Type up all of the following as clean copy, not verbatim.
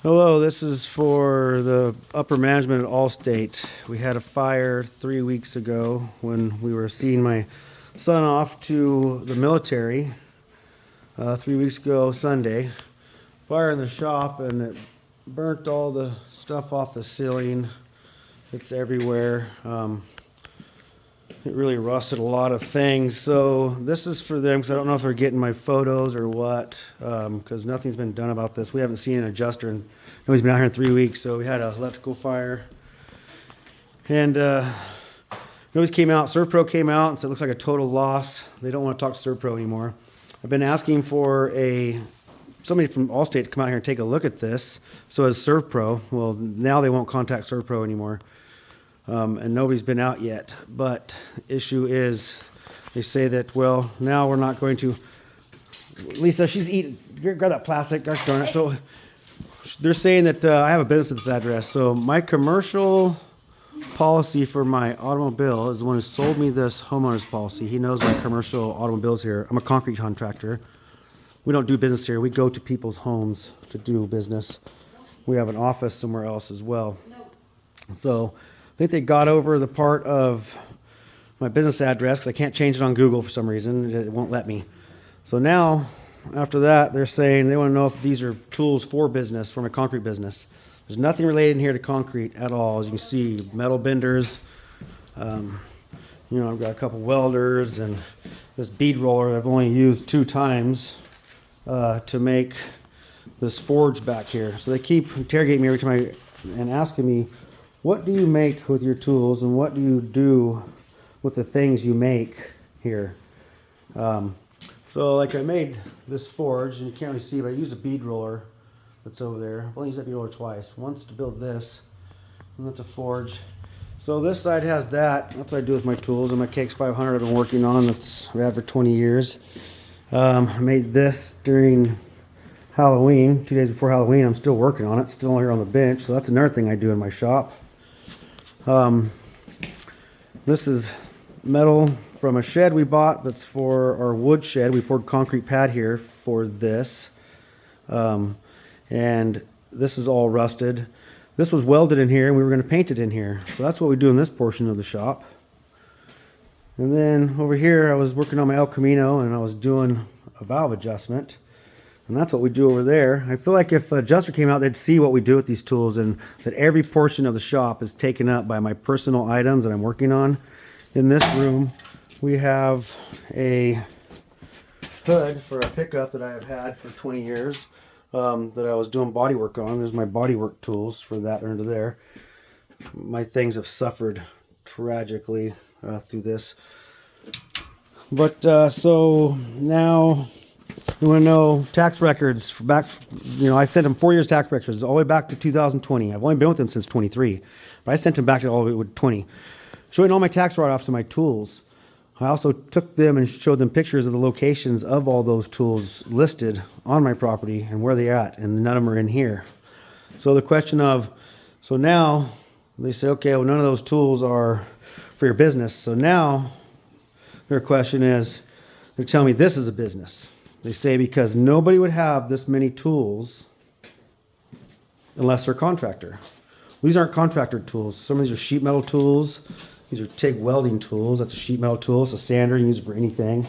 Hello, this is for the upper management at Allstate. We had a fire 3 weeks ago when we were seeing my son off to the military 3 weeks ago Sunday. Fire in the shop, and it burnt all the stuff off the ceiling. It's everywhere. It really rusted a lot of things. So this is for them because I don't know if they're getting my photos or what, because nothing's been done about this. We haven't seen an adjuster, and nobody's been out here in 3 weeks. So we had an electrical fire, and nobody's came out. ServPro came out and said it looks like a total loss. They don't want to talk to ServPro anymore. I've been asking for somebody from Allstate to come out here and take a look at this. So as ServPro, well, now they won't contact ServPro anymore. And nobody's been out yet. But issue is, they say that, well, now we're not going to. Lisa, she's eating. Grab that plastic. Gosh darn it. So they're saying that I have a business at this address. So my commercial policy for my automobile is the one who sold me this homeowner's policy. He knows my commercial automobiles here. I'm a concrete contractor. We don't do business here. We go to people's homes to do business. We have an office somewhere else as well. So I think they got over the part of my business address because I can't change it on Google for some reason. It won't let me. So now, after that, they're saying they want to know if these are tools for business, for my concrete business. There's nothing related in here to concrete at all. As you can see, metal benders. I've got a couple welders and this bead roller I've only used 2 times to make this forge back here. So they keep interrogating me every time and asking me, what do you make with your tools and what do you do with the things you make here? So like I made this forge, and you can't really see, but I used a bead roller that's over there. I've only used that bead roller twice. Once to build this, and that's a forge. So this side has that. That's what I do with my tools. And my KX 500 I've been working on. I've had for 20 years. I made this during Halloween, 2 days before Halloween. I'm still working on it, still here on the bench. So that's another thing I do in my shop. This is metal from a shed we bought that's for our wood shed. We poured concrete pad here for this. And this is all rusted. This was welded in here and we were going to paint it in here. So that's what we do in this portion of the shop. And then over here I was working on my El Camino and I was doing a valve adjustment. And that's what we do over there. I feel like if an adjuster came out, they'd see what we do with these tools, and that every portion of the shop is taken up by my personal items that I'm working on. In this room, we have a hood for a pickup that I have had for 20 years that I was doing body work on. There's my body work tools for that under there. My things have suffered tragically through this. But so now we want to know tax records for back. I sent them 4 years tax records all the way back to 2020. I've only been with them since 23, but I sent them back to all the way to 20, showing all my tax write-offs of my tools. I also took them and showed them pictures of the locations of all those tools listed on my property and where they're at, and none of them are in here. So the question of, so now they say, okay, well, none of those tools are for your business. So now their question is, they're telling me this is a business. They say because nobody would have this many tools unless they're a contractor. These aren't contractor tools. Some of these are sheet metal tools. These are TIG welding tools. That's a sheet metal tool. It's a sander. You can use it for anything.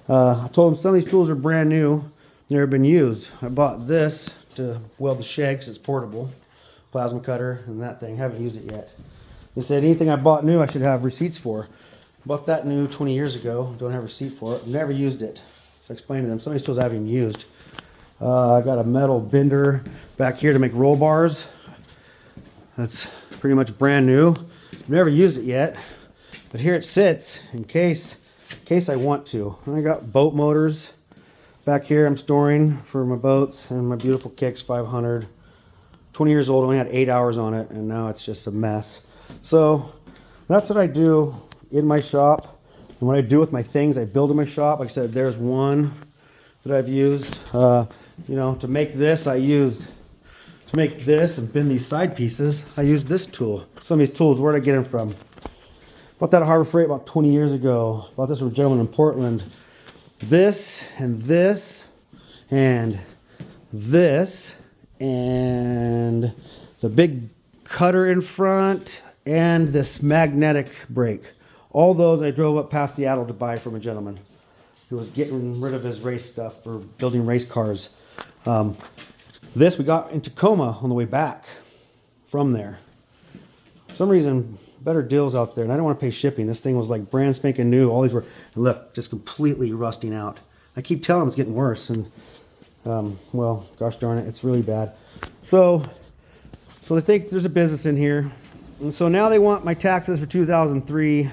I told them some of these tools are brand new, never been used. I bought this to weld the shed because it's portable. Plasma cutter and that thing. Haven't used it yet. They said anything I bought new I should have receipts for. Bought that new 20 years ago. Don't have a receipt for it. Never used it. So I explained to them. Some of these tools I haven't even used. I got a metal bender back here to make roll bars. That's pretty much brand new. Never used it yet, but here it sits in case I want to. And I got boat motors back here I'm storing for my boats, and my beautiful KX 500. 20 years old, only had 8 hours on it, and now it's just a mess. So that's what I do in my shop. And what I do with my things I build in my shop. Like I said, there's one that I've used. To make this, to make this and bend these side pieces, I used this tool. Some of these tools, where did I get them from? Bought that at Harbor Freight about 20 years ago. Bought this from a gentleman in Portland. This and this and this and the big cutter in front, and this magnetic brake. All those I drove up past Seattle to buy from a gentleman who was getting rid of his race stuff for building race cars. This we got in Tacoma on the way back from there. For some reason, better deals out there, and I don't want to pay shipping. This thing was like brand spanking new. All these were, look, just completely rusting out. I keep telling them it's getting worse, and well, gosh darn it, it's really bad. So they think there's a business in here, and so now they want my taxes for 2003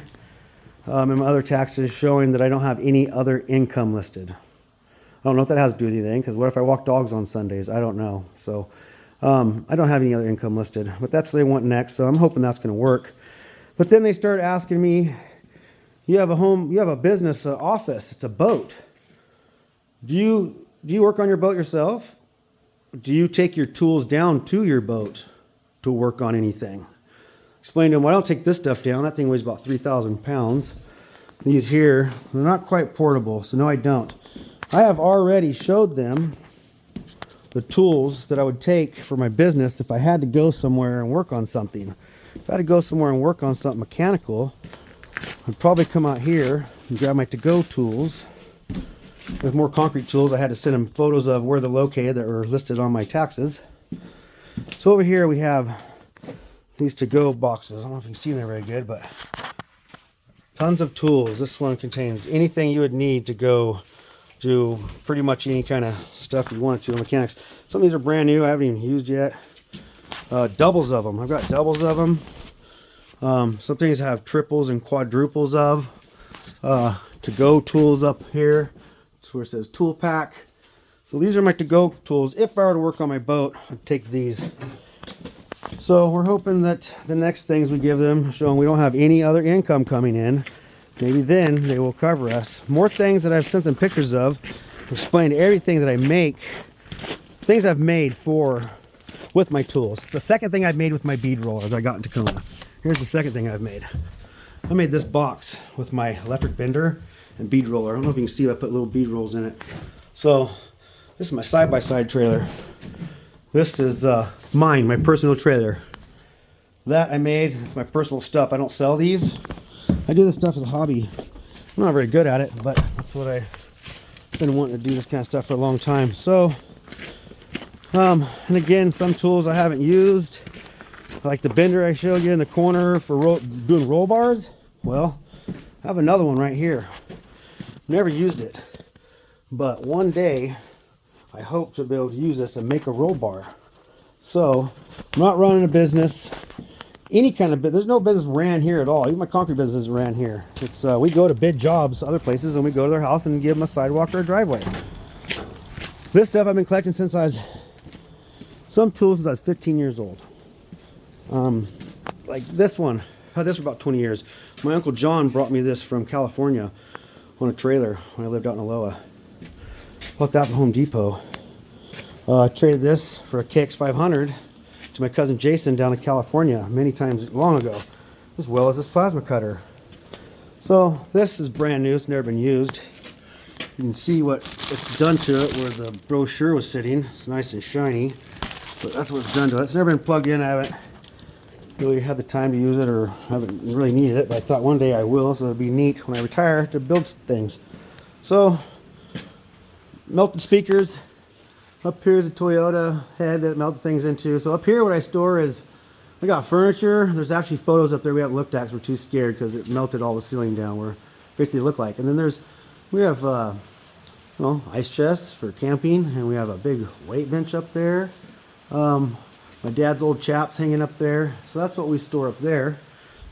and my other taxes showing that I don't have any other income listed. I don't know if that has to do with anything, because what if I walk dogs on Sundays? I don't know. So I don't have any other income listed, but that's what they want next. So I'm hoping that's going to work. But then they start asking me, you have a home, you have a business, an office, it's a boat. Do you work on your boat yourself? Do you take your tools down to your boat to work on anything? Explain to them, well, I don't take this stuff down. That thing weighs about 3,000 pounds. These here, they're not quite portable, so no, I don't. I have already showed them the tools that I would take for my business if I had to go somewhere and work on something. If I had to go somewhere and work on something mechanical, I'd probably come out here and grab my to-go tools. There's more concrete tools. I had to send them photos of where they're located that were listed on my taxes. So over here we have these to-go boxes. I don't know if you can see them very good, but tons of tools. This one contains anything you would need to go do pretty much any kind of stuff you want to mechanics. Some of these are brand new, I haven't even used yet. Doubles of them. I've got doubles of them. Some things have triples and quadruples of. To-go tools up here. That's where it says tool pack. So these are my to-go tools. If I were to work on my boat, I'd take these. So we're hoping that the next things we give them, showing we don't have any other income coming in, maybe then they will cover us. More things that I've sent them pictures of, explain everything that I make, things I've made with my tools. It's the second thing I've made with my bead roller that I got in Tacoma. Here's the second thing I've made. I made this box with my electric bender and bead roller. I don't know if you can see, I put little bead rolls in it. So this is my side-by-side trailer. This is mine, my personal trailer. That I made, it's my personal stuff. I don't sell these. I do this stuff as a hobby. I'm not very good at it, but that's what I've been wanting to do, this kind of stuff for a long time. So, and again, some tools I haven't used, like the bender I showed you in the corner for doing roll bars. Well, I have another one right here. Never used it, but one day I hope to be able to use this and make a roll bar. So I'm not running a business, any kind of business. There's no business ran here at all. Even my concrete business is ran here. It's we go to bid jobs other places, and we go to their house and give them a sidewalk or a driveway. This stuff I've been collecting since some tools since I was 15 years old. Like this one, I've had this for about 20 years. My Uncle John brought me this from California on a trailer when I lived out in Aloha. Bought that from Home Depot. I traded this for a KX500 to my cousin Jason down in California many times long ago, as well as this plasma cutter. So this is brand new, it's never been used. You can see what it's done to it where the brochure was sitting. It's nice and shiny, but that's what it's done to it. It's never been plugged in. I haven't really had the time to use it, or haven't really needed it, but I thought one day I will, so it'd be neat when I retire to build things. So melted speakers. Up here is a Toyota head that it melted things into. So up here what I store is, I got furniture. There's actually photos up there we haven't looked at because we're too scared because it melted all the ceiling down where basically it looked like. And then we have ice chests for camping, and we have a big weight bench up there. My dad's old chaps hanging up there. So that's what we store up there.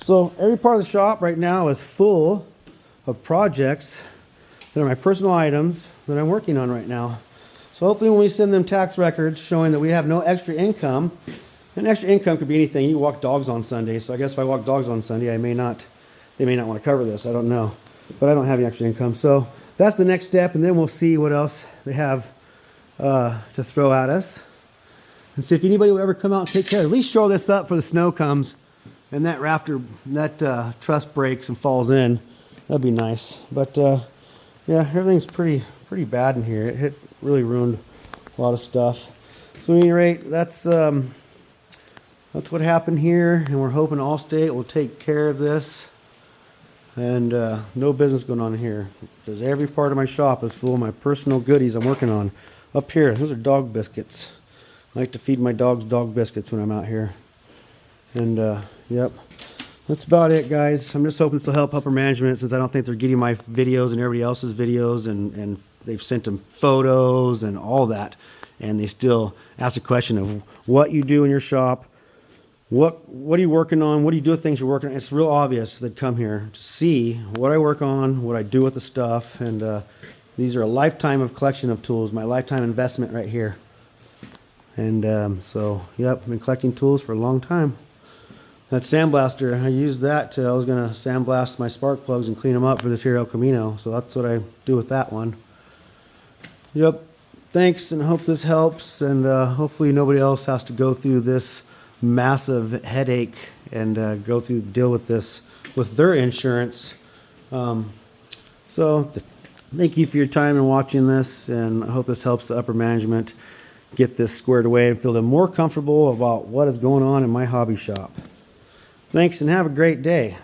So every part of the shop right now is full of projects that are my personal items that I'm working on right now. So hopefully when we send them tax records showing that we have no extra income, and extra income could be anything. You walk dogs on Sunday, so I guess if I walk dogs on Sunday, they may not want to cover this. I don't know. But I don't have any extra income. So that's the next step, and then we'll see what else they have to throw at us. And see if anybody will ever come out and take care of it. At least shore this up for the snow comes and that rafter, that truss breaks and falls in. That'd be nice. But yeah, everything's pretty bad in here. It really ruined a lot of stuff. So at any rate, that's what happened here, and we're hoping Allstate will take care of this. And no business going on here, because every part of my shop is full of my personal goodies I'm working on. Up here, those are dog biscuits. I like to feed my dogs dog biscuits when I'm out here. And yep, that's about it, guys. I'm just hoping this will help upper management, since I don't think they're getting my videos and everybody else's videos, and they've sent them photos and all that, and they still ask the question of what you do in your shop. What are you working on? What do you do with things you're working on? It's real obvious they'd come here to see what I work on, what I do with the stuff, and these are a lifetime of collection of tools, my lifetime investment right here. And so, yep, I've been collecting tools for a long time. That sandblaster, I used that I was going to sandblast my spark plugs and clean them up for this here El Camino, so that's what I do with that one. Yep, thanks, and I hope this helps, and hopefully nobody else has to go through this massive headache and deal with this with their insurance. So thank you for your time and watching this, and I hope this helps the upper management get this squared away and feel them more comfortable about what is going on in my hobby shop. Thanks, and have a great day.